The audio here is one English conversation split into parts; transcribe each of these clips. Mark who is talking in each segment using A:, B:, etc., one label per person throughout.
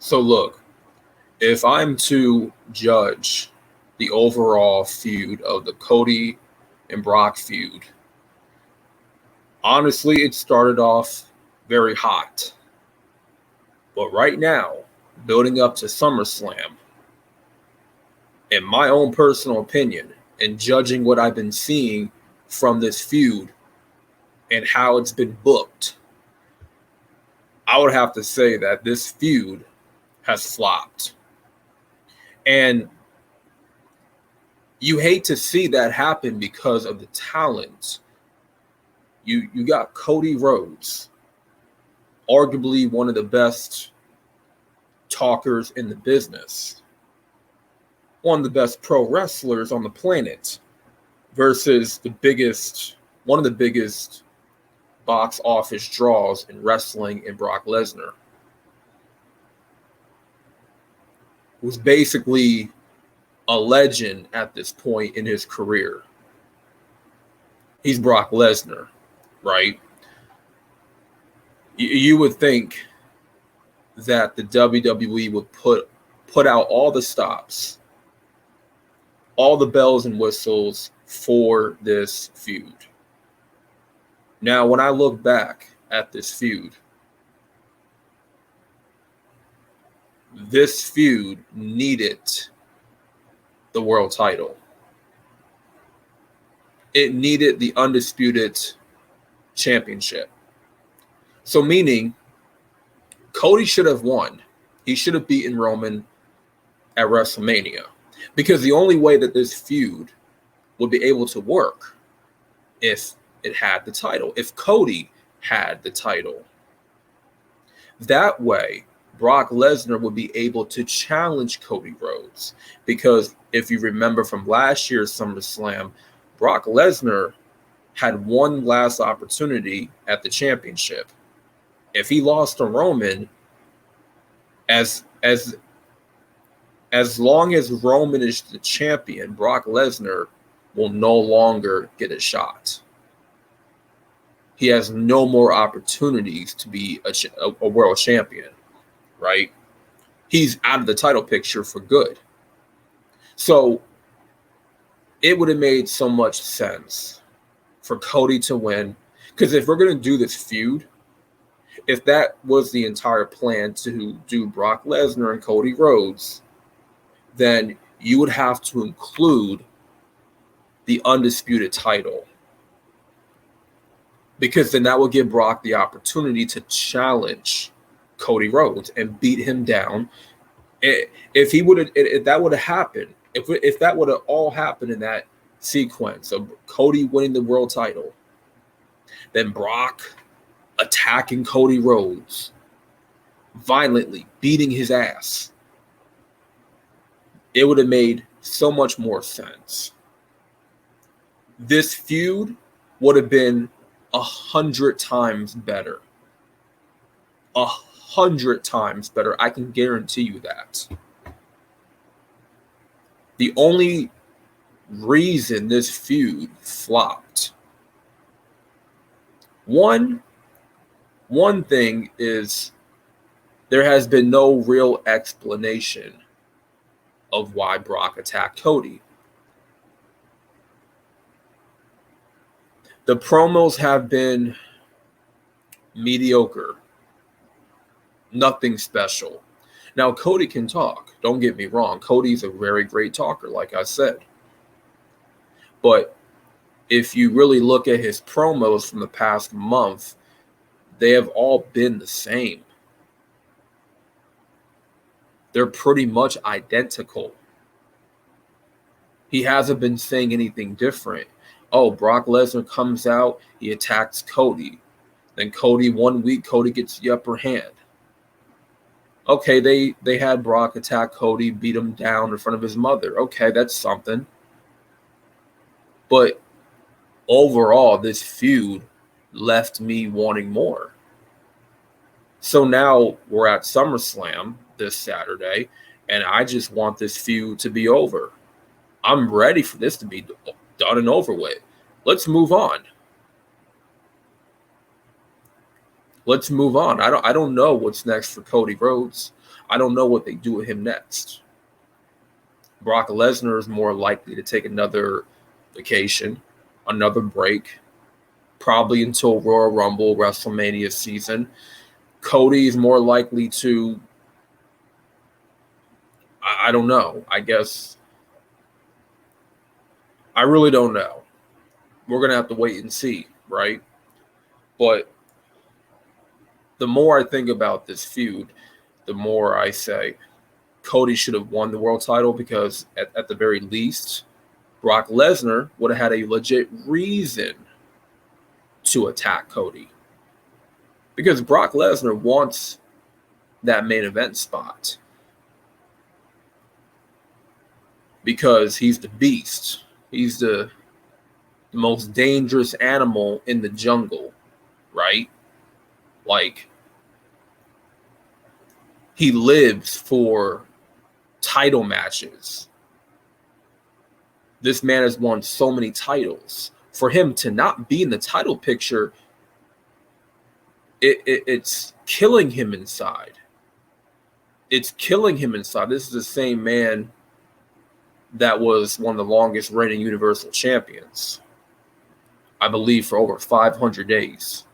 A: So look, if I'm to judge the overall feud of the Cody and Brock feud, honestly, it started off very hot. But right now, building up to SummerSlam, in my own personal opinion, and judging what I've been seeing from this feud and how it's been booked, I would have to say that this feud has flopped. And you hate to see that happen because of the talent. You got Cody Rhodes, arguably one of the best talkers in the business, one of the best pro wrestlers on the planet, versus one of the biggest box office draws in wrestling in Brock Lesnar, who's basically a legend at this point in his career. He's Brock Lesnar, right? You would think that the WWE would put out all the stops, all the bells and whistles for this feud. Now, when I look back at this feud needed the world title. It needed the undisputed championship. So meaning Cody should have won. He should have beaten Roman at WrestleMania, because the only way that this feud would be able to work if it had the title, if Cody had the title. That way, Brock Lesnar would be able to challenge Cody Rhodes, because if you remember from last year's SummerSlam, Brock Lesnar had one last opportunity at the championship. If he lost to Roman, as long as Roman is the champion, Brock Lesnar will no longer get a shot. He has no more opportunities to be a world champion, right? He's out of the title picture for good. So it would have made so much sense for Cody to win, because if we're going to do this feud, if that was the entire plan to do Brock Lesnar and Cody Rhodes, then you would have to include the undisputed title, because then that would give Brock the opportunity to challenge Cody Rhodes and beat him down. If that would have happened, if that would have all happened in that sequence of Cody winning the world title, then Brock attacking Cody Rhodes, violently beating his ass, it would have made so much more sense. This feud would have been 100 times better. 100 times better. I can guarantee you that. The only reason this feud flopped, one thing is there has been no real explanation of why Brock attacked Cody. The promos have been mediocre. Nothing special. Now, Cody can talk. Don't get me wrong. Cody's a very great talker, like I said. But if you really look at his promos from the past month, they have all been the same. They're pretty much identical. He hasn't been saying anything different. Oh, Brock Lesnar comes out, he attacks Cody. Then Cody, 1 week, Cody gets the upper hand. Okay, they had Brock attack Cody, beat him down in front of his mother. Okay, that's something. But overall, this feud left me wanting more. So now we're at SummerSlam this Saturday, and I just want this feud to be over. I'm ready for this to be done and over with. Let's move on. Let's move on. I don't know what's next for Cody Rhodes. I don't know what they do with him next. Brock Lesnar is more likely to take another vacation, another break, probably until Royal Rumble, WrestleMania season. Cody is more likely to, I don't know. I guess, I really don't know. We're going to have to wait and see, right? But the more I think about this feud, the more I say Cody should have won the world title, because at the very least, Brock Lesnar would have had a legit reason to attack Cody. Because Brock Lesnar wants that main event spot. Because he's the beast. He's the most dangerous animal in the jungle, right? Like, he lives for title matches. This man has won so many titles. For him to not be in the title picture, it's killing him inside. It's killing him inside. This is the same man that was one of the longest reigning Universal Champions, I believe, for over 500 days.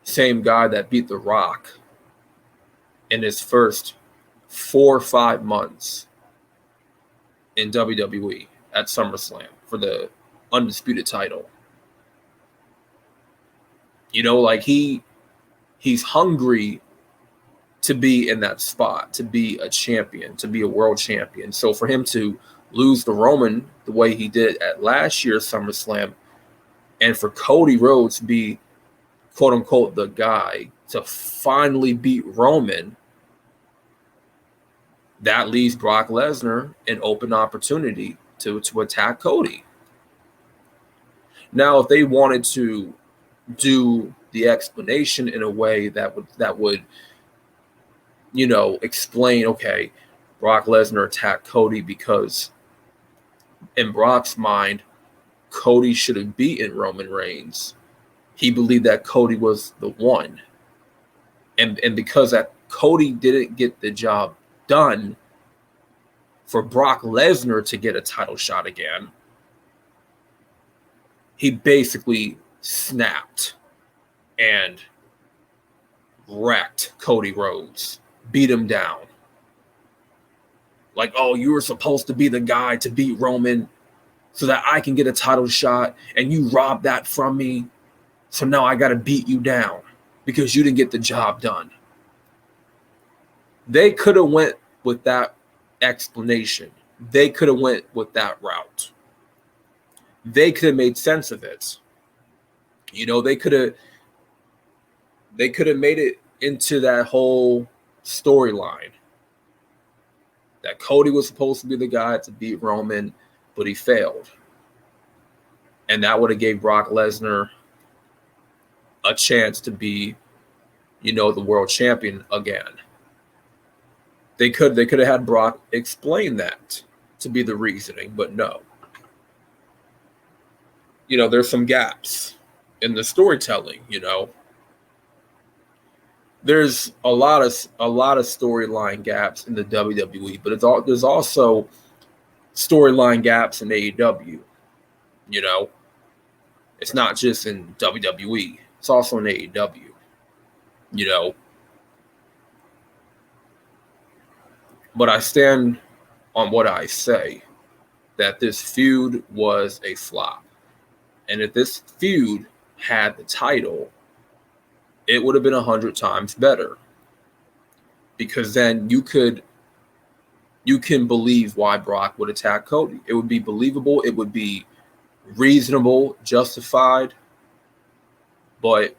A: Same guy that beat The Rock in his first 4 or 5 months in WWE at SummerSlam for the undisputed title. You know, like he's hungry to be in that spot, to be a champion, to be a world champion. So for him to lose to Roman the way he did at last year's SummerSlam, and for Cody Rhodes to be, quote unquote, the guy to finally beat Roman, that leaves Brock Lesnar an open opportunity to attack Cody. Now, if they wanted to do the explanation in a way that would you know, explain, okay, Brock Lesnar attacked Cody because in Brock's mind, Cody should have beaten Roman Reigns. He believed that Cody was the one. And because that Cody didn't get the job done for Brock Lesnar to get a title shot again, he basically snapped and wrecked Cody Rhodes, beat him down. Like, oh, you were supposed to be the guy to beat Roman so that I can get a title shot, and you robbed that from me. So now I got to beat you down because you didn't get the job done. They could have went with that explanation. They could have went with that route. They could have made sense of it. You know, they could have made it into that whole storyline that Cody was supposed to be the guy to beat Roman, but he failed. And that would have gave Brock Lesnar a chance to be, you know, the world champion again. They could have had Brock explain that to be the reasoning, but no. You know, there's some gaps in the storytelling, you know. There's a lot of storyline gaps in the WWE, but there's also storyline gaps in AEW. You know, it's not just in WWE; it's also in AEW. You know, but I stand on what I say, that this feud was a flop, and if this feud had the title, it would have been 100 times better, because then you can believe why Brock would attack Cody. It would be believable. It would be reasonable, justified. But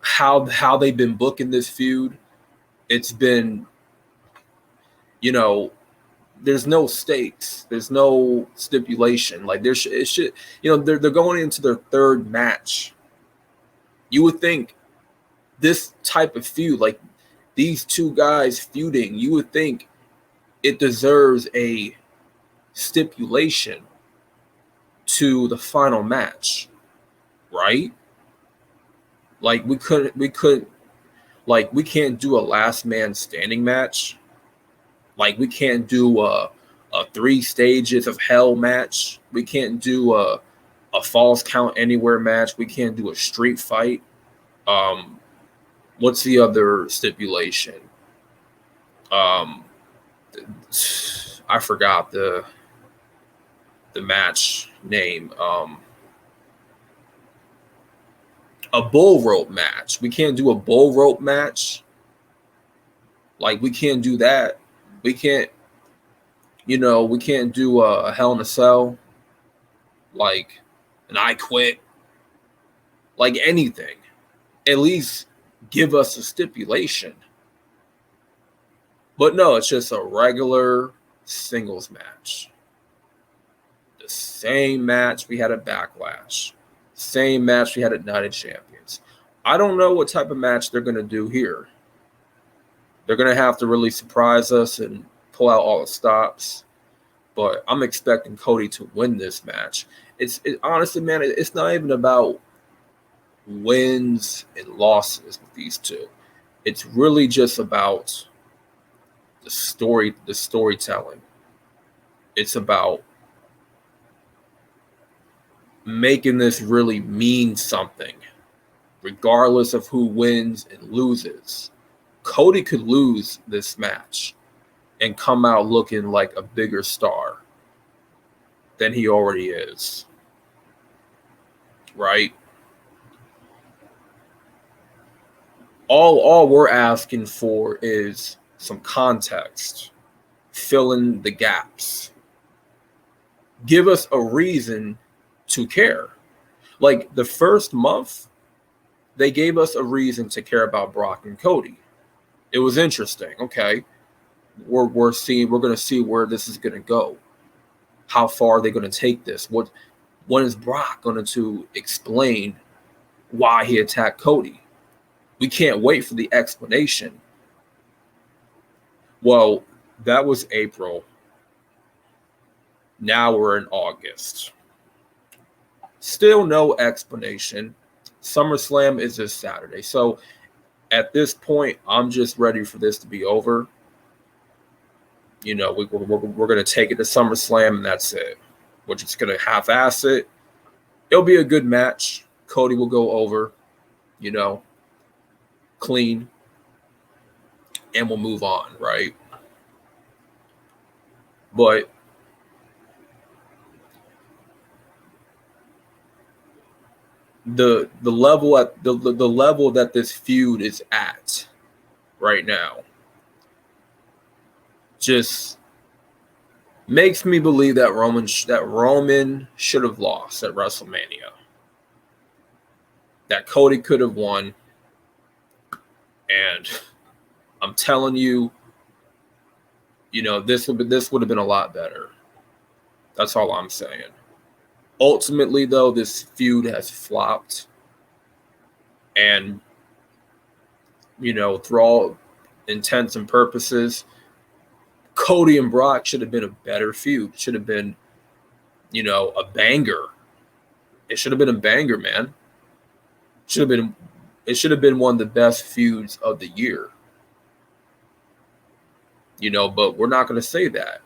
A: how they've been booking this feud, it's been, you know, there's no stakes. There's no stipulation. Like it should, you know, they're going into their third match. You would think this type of feud, like these two guys feuding, you would think it deserves a stipulation to the final match, right? Like we can't do a last man standing match. Like we can't do a 3 stages of hell match. We can't do a falls count anywhere match. We can't do a street fight. What's the other stipulation? I forgot the match name. A bull rope match. We can't do a bull rope match. Like we can't do that. We can't, we can't do a Hell in a Cell. Like an I Quit. Like anything. At least give us a stipulation. But no, it's just a regular singles match. The same match we had at Backlash. Same match we had at Night of Champions. I don't know what type of match they're going to do here. They're going to have to really surprise us and pull out all the stops. But I'm expecting Cody to win this match. Honestly, man, it's not even about wins and losses with these two. It's really just about the storytelling. It's about making this really mean something, regardless of who wins and loses. Cody could lose this match and come out looking like a bigger star than he already is. Right? All we're asking for is some context. Fill in the gaps. Give us a reason to care. Like the first month, they gave us a reason to care about Brock and Cody. It was interesting. Okay, we're going to see where this is going to go. How far are they going to take this? When is Brock going to explain why he attacked Cody? We can't wait for the explanation. Well, that was April. Now we're in August. Still no explanation. SummerSlam is this Saturday. So at this point, I'm just ready for this to be over. We're going to take it to SummerSlam, and that's it. We're just going to half-ass it. It'll be a good match. Cody will go over, clean, and we'll move on, right? But the level the level that this feud is at right now just makes me believe that Roman should have lost at WrestleMania. That Cody could have won, and I'm telling you, this would have been a lot better. That's all I'm saying. Ultimately, though, this feud has flopped, and through all intents and purposes, Cody and Brock should have been a better feud. Should have been, a banger. It should have been a banger, man. It should have been one of the best feuds of the year. But we're not going to say that.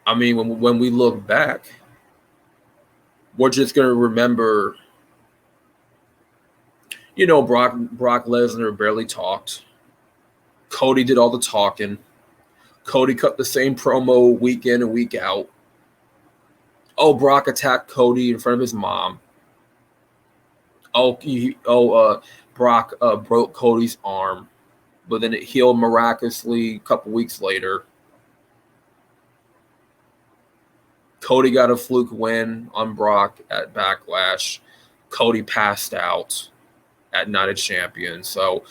A: I mean, when we look back, we're just going to remember, Brock Lesnar barely talked. Cody did all the talking. Cody cut the same promo week in and week out. Oh, Brock attacked Cody in front of his mom. Brock broke Cody's arm, but then it healed miraculously a couple weeks later. Cody got a fluke win on Brock at Backlash. Cody passed out at Night of Champions. So,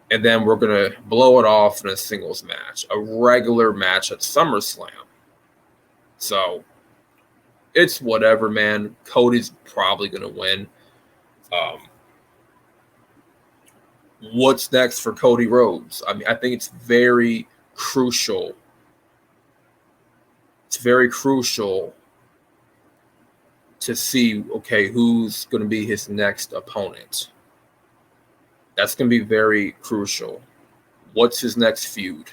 A: and then we're going to blow it off in a singles match, a regular match at SummerSlam. So, it's whatever, man. Cody's probably going to win. What's next for Cody Rhodes? I mean, I think it's very crucial. It's very crucial to see, okay, who's going to be his next opponent. That's going to be very crucial. What's his next feud?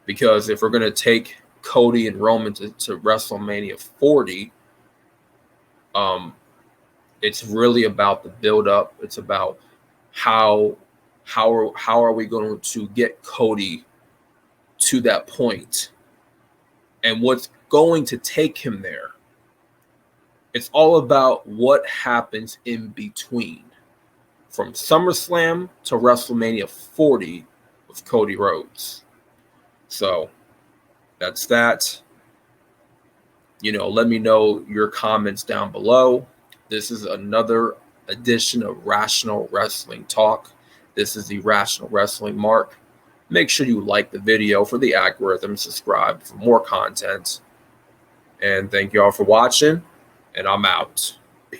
A: Because if we're going to take Cody and Roman to WrestleMania 40, it's really about the build-up. It's about how are we going to get Cody to that point, and what's going to take him there. It's all about what happens in between, from SummerSlam to WrestleMania 40 with Cody Rhodes. So that's that. Let me know your comments down below. This is another edition of Rational Wrestling Talk. This is the Rational Wrestling Mark. Make sure you like the video for the algorithm, subscribe for more content. And thank you all for watching, and I'm out.